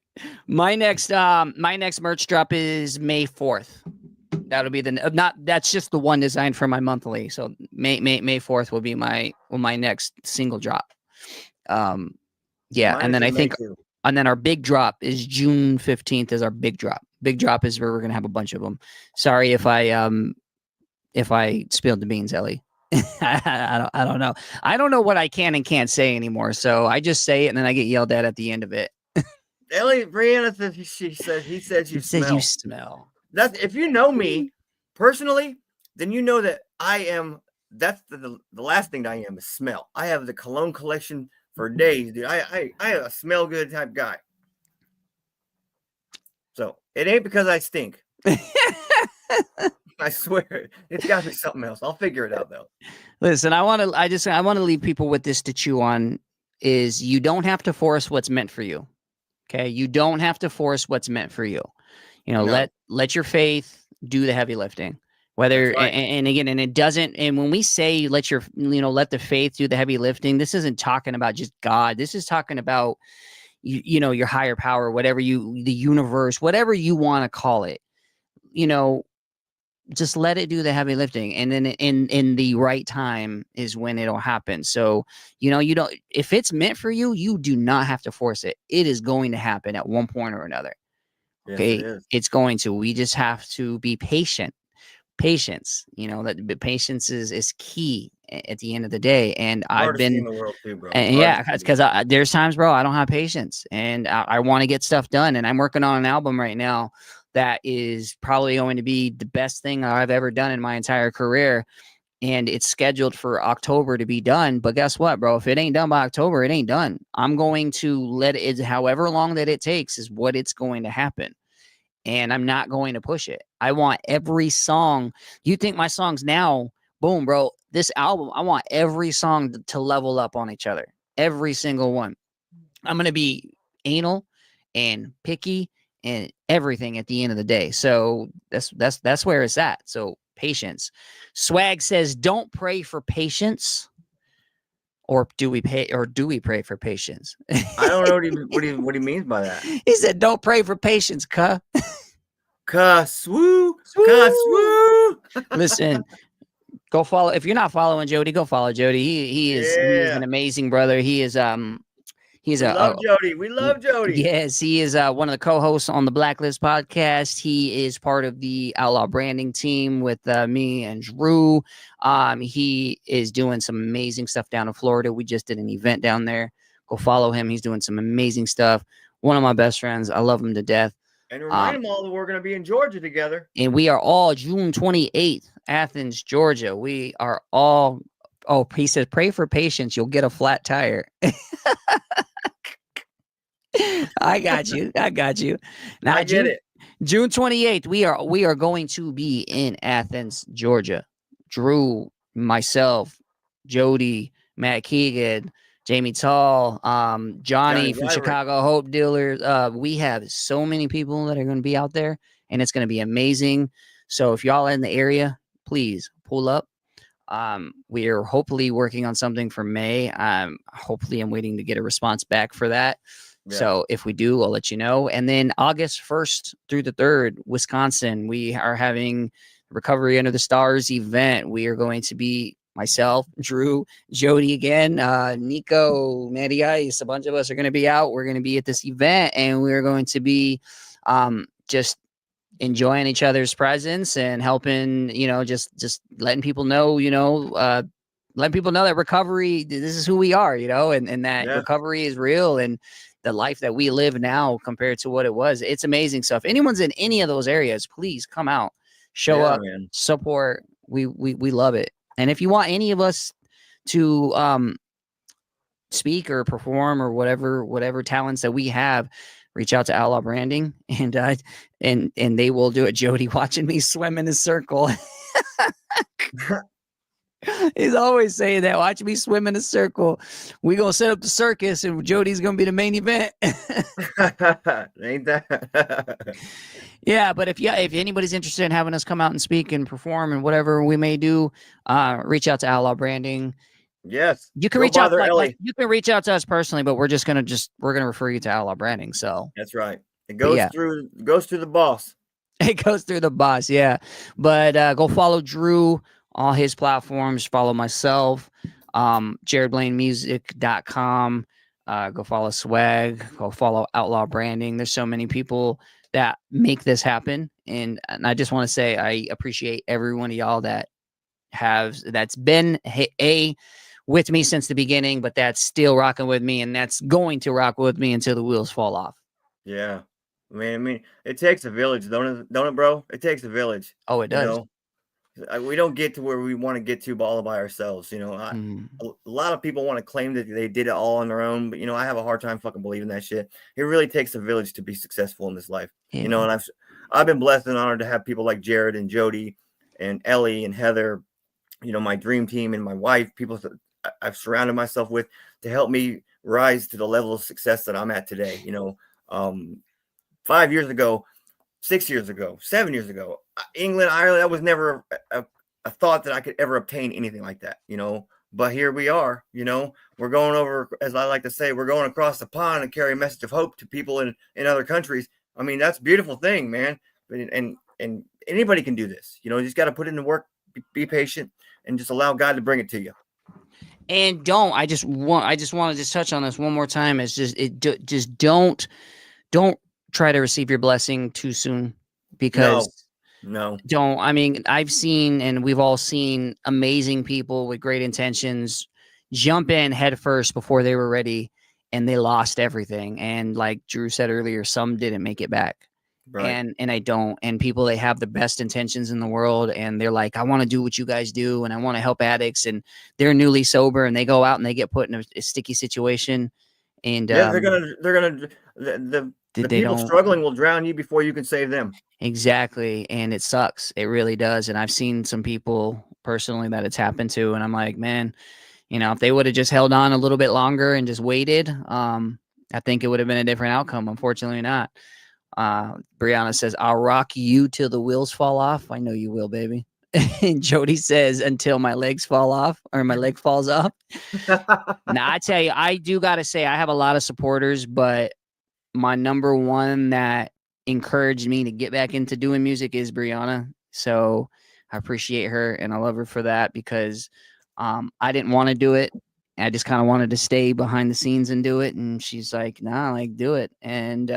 My next merch drop is May 4th. That'll be that's just the one design for my monthly. So May 4th will be my next single drop. And then I think and then our big drop is June 15th is our big drop. Big drop is where we're going to have a bunch of them. Sorry if I spilled the beans, Ellie. I don't know. I don't know what I can and can't say anymore. So I just say it and then I get yelled at the end of it. Ellie, Brianna said he said you smell. That's if you know me personally, then you know that I am. That's the last thing that I am is smell. I have the cologne collection for days, dude. I a smell good type guy. So it ain't because I stink. I swear, it's got to be something else. I'll figure it out though. Listen, I want to leave people with this to chew on. Is you don't have to force what's meant for you. Okay, you don't have to force what's meant for you. No. Let your faith do the heavy lifting. Whether right. and again, and it doesn't. And when we say let the faith do the heavy lifting, this isn't talking about just God. This is talking about your higher power, the universe, whatever you want to call it. just let it do the heavy lifting, and then in the right time is when it'll happen. So, you don't, if it's meant for you, you do not have to force it. It is going to happen at one point or another. Yes, it Okay, is. it's going to. We just have to be patient. Patience, that patience is key at the end of the day. And I've Hardest thing in been, the world too, bro. and yeah, Hardest thing. because there's times, bro, I don't have patience, and I want to get stuff done. And I'm working on an album right now that is probably going to be the best thing I've ever done in my entire career. And it's scheduled for October to be done. But guess what, bro? If it ain't done by October, it ain't done. I'm going to let it, however long that it takes, is what it's going to happen. And I'm not going to push it. I want every song. You think my songs now, boom, bro, this album, I want every song to level up on each other. Every single one. I'm going to be anal and picky and everything at the end of the day. So that's where it's at. So patience. Swag says, don't pray for patience. Or do we pray for patience? I don't know what he means by that. He said, don't pray for patience, cuh. Cuss woo, cuss woo. Listen, go follow. If you're not following Jody, go follow Jody. He is an amazing brother. He's we love Jody. We love Jody. Yes, he is one of the co-hosts on the Blacklist podcast. He is part of the Outlaw Branding team with me and Drew. He is doing some amazing stuff down in Florida. We just did an event down there. Go follow him. He's doing some amazing stuff. One of my best friends. I love him to death. And remind them all that we're going to be in Georgia together. And we are all June 28th, Athens, Georgia. We are all, he says, pray for patience. You'll get a flat tire. I got you. Now, I get it. June 28th, we are going to be in Athens, Georgia. Drew, myself, Jody, Matt Keegan, Jamie Tall, Johnny from Chicago Hope Dealers. We have so many people that are going to be out there, and it's going to be amazing. So if y'all are in the area, please pull up. We are hopefully working on something for May. Hopefully I'm waiting to get a response back for that. Yeah. So if we do, I'll let you know. And then August 1st through the 3rd, Wisconsin, we are having Recovery Under the Stars event. We are going to be myself, Drew, Jody again, Nico, Natty Ice, a bunch of us are going to be out. We're going to be at this event, and we're going to be just enjoying each other's presence and helping, just letting people know, letting people know that recovery, this is who we are, and that recovery is real, and the life that we live now compared to what it was. It's amazing stuff. Anyone's in any of those areas, please come out, show up, man. Support. We love it. And if you want any of us to speak or perform or whatever talents that we have, reach out to Outlaw Branding, and they will do it. Jody watching me swim in a circle. He's always saying that. Watch me swim in a circle. We're going to set up the circus, and Jody's going to be the main event. Ain't that? Yeah, but if anybody's interested in having us come out and speak and perform and whatever we may do, reach out to Outlaw Branding. Yes, you can reach out. You can reach out to us personally, but we're gonna refer you to Outlaw Branding. So that's right. It goes through the boss. It goes through the boss. Yeah, but go follow Drew on his platforms. Follow myself, JaredBlaneMusic.com. Go follow Swag. Go follow Outlaw Branding. There's so many people that make this happen, and I just want to say I appreciate every one of y'all that's been with me since the beginning, but that's still rocking with me, and that's going to rock with me until the wheels fall off. Yeah, I mean, it takes a village, don't it, bro? It takes a village. Oh, it does. We don't get to where we want to get to all by ourselves. A lot of people want to claim that they did it all on their own, but I have a hard time fucking believing that shit. It really takes a village to be successful in this life. Yeah. And I've been blessed and honored to have people like Jared and Jody and Ellie and Heather, my dream team, and my wife, people that I've surrounded myself with to help me rise to the level of success that I'm at today. 5 years ago, 6 years ago, 7 years ago, England, Ireland, that was never a thought that I could ever obtain anything like that, but here we are, we're going over, as I like to say, we're going across the pond and carry a message of hope to people in other countries. I mean, that's a beautiful thing, man. And anybody can do this. You know, you just got to put in the work, be patient, and just allow God to bring it to you. And I just want to just touch on this one more time. It's just don't try to receive your blessing too soon, because no. I mean, I've seen, and we've all seen, amazing people with great intentions jump in head first before they were ready, and they lost everything. And like Drew said earlier, some didn't make it back. Right. And I don't. And people, they have the best intentions in the world, and they're like, I want to do what you guys do, and I want to help addicts, and they're newly sober, and they go out and they get put in a sticky situation. And yeah, they're gonna the people struggling will drown you before you can save them. Exactly. And it sucks. It really does. And I've seen some people personally that it's happened to, and I'm like, man, you know, if they would have just held on a little bit longer and just waited, I think it would have been a different outcome. Unfortunately not. Brianna says, I'll rock you till the wheels fall off. I know you will, baby. And Jody says, until my legs fall off, or my leg falls off. Now, I tell you, I do got to say, I have a lot of supporters, but my number one that encouraged me to get back into doing music is Brianna. So I appreciate her, and I love her for that, because I didn't want to do it. I just kind of wanted to stay behind the scenes and do it. And she's like, nah, like, do it. And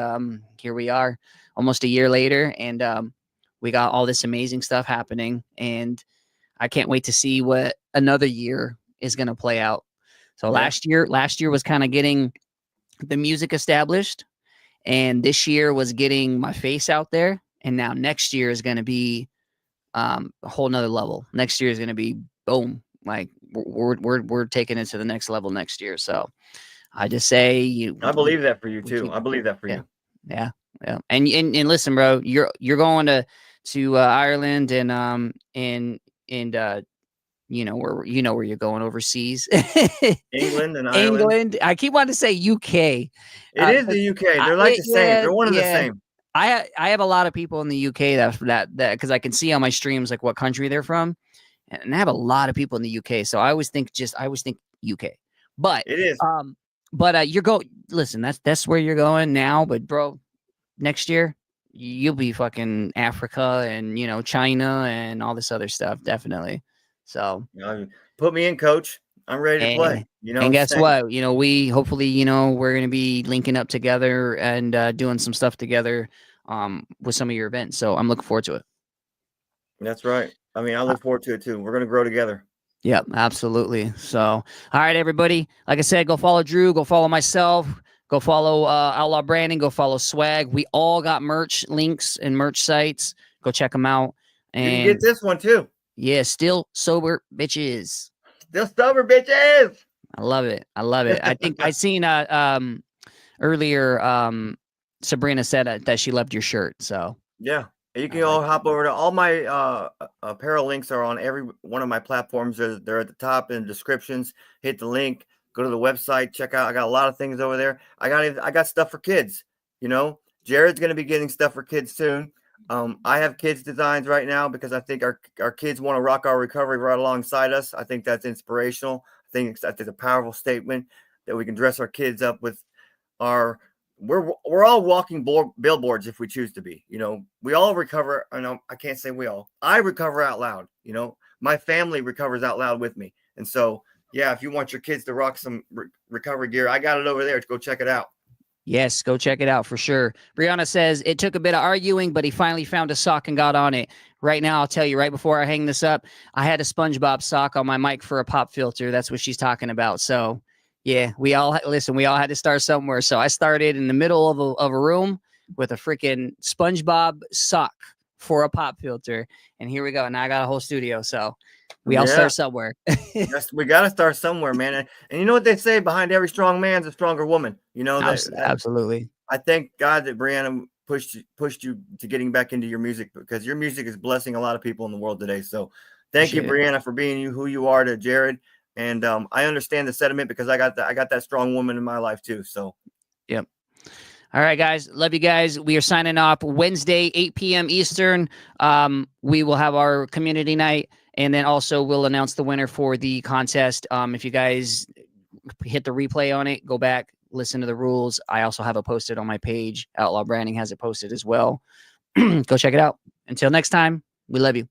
here we are almost a year later, and we got all this amazing stuff happening. And I can't wait to see what another year is going to play out. So last year was kind of getting the music established, and this year was getting my face out there. And now next year is going to be a whole nother level. Next year is going to be boom. Like we're taking it to the next level next year. So I just say I believe that for you too. I believe that for you. Yeah. And listen, bro, you're going to Ireland, and you know where you're going overseas. England and Ireland. England. I keep wanting to say UK. It is the UK. They're like the same. They're one of the same. I have a lot of people in the UK that because I can see on my streams like what country they're from, and I have a lot of people in the UK. So I always think UK. But it is. Listen, that's where you're going now. But bro, next year you'll be fucking Africa and China and all this other stuff, definitely. So put me in, coach. I'm ready to play. And guess what? We hopefully we're gonna be linking up together and doing some stuff together with some of your events. So I'm looking forward to it. That's right. I mean, I look forward to it too. We're gonna grow together. Yep, absolutely. So, all right, everybody. Like I said, go follow Drew. Go follow myself. Go follow Outlaw Branding. Go follow Swag. We all got merch links and merch sites. Go check them out. And you can get this one too. Yeah, Still Sober Bitches. Still Sober Bitches. I love it. I think I seen earlier Sabrina said that she loved your shirt. So yeah. You can all hop over to all my apparel links are on every one of my platforms. They're at the top in the descriptions. Hit the link, go to the website, check out. I got a lot of things over there. I got stuff for kids. Jared's going to be getting stuff for kids soon. I have kids designs right now because I think our kids want to rock our recovery right alongside us. I think that's inspirational. I think it's a powerful statement that we can dress our kids up with our. We're all walking billboards if we choose to be. We all recover. I can't say we all. I recover out loud. My family recovers out loud with me. And so, yeah, if you want your kids to rock some recovery gear, I got it over there. Go check it out. Yes, go check it out for sure. Brianna says it took a bit of arguing, but he finally found a sock and got on it. Right now, I'll tell you, right before I hang this up, I had a SpongeBob sock on my mic for a pop filter. That's what she's talking about. So. Yeah, we all had to start somewhere. So I started in the middle of a room with a freaking SpongeBob sock for a pop filter. And here we go. Now I got a whole studio. So we all start somewhere. Yes, we got to start somewhere, man. And you know what they say? Behind every strong man's a stronger woman. Absolutely. I thank God that Brianna pushed you to getting back into your music, because your music is blessing a lot of people in the world today. So thank you, Brianna, for being who you are to Jared. And I understand the sentiment because I got that strong woman in my life too. So, yep. All right, guys. Love you guys. We are signing off Wednesday, 8 p.m. Eastern. We will have our community night, and then also we'll announce the winner for the contest. If you guys hit the replay on it, go back, listen to the rules. I also have it posted on my page. Outlaw Branding has it posted as well. Go check it out. Until next time, we love you.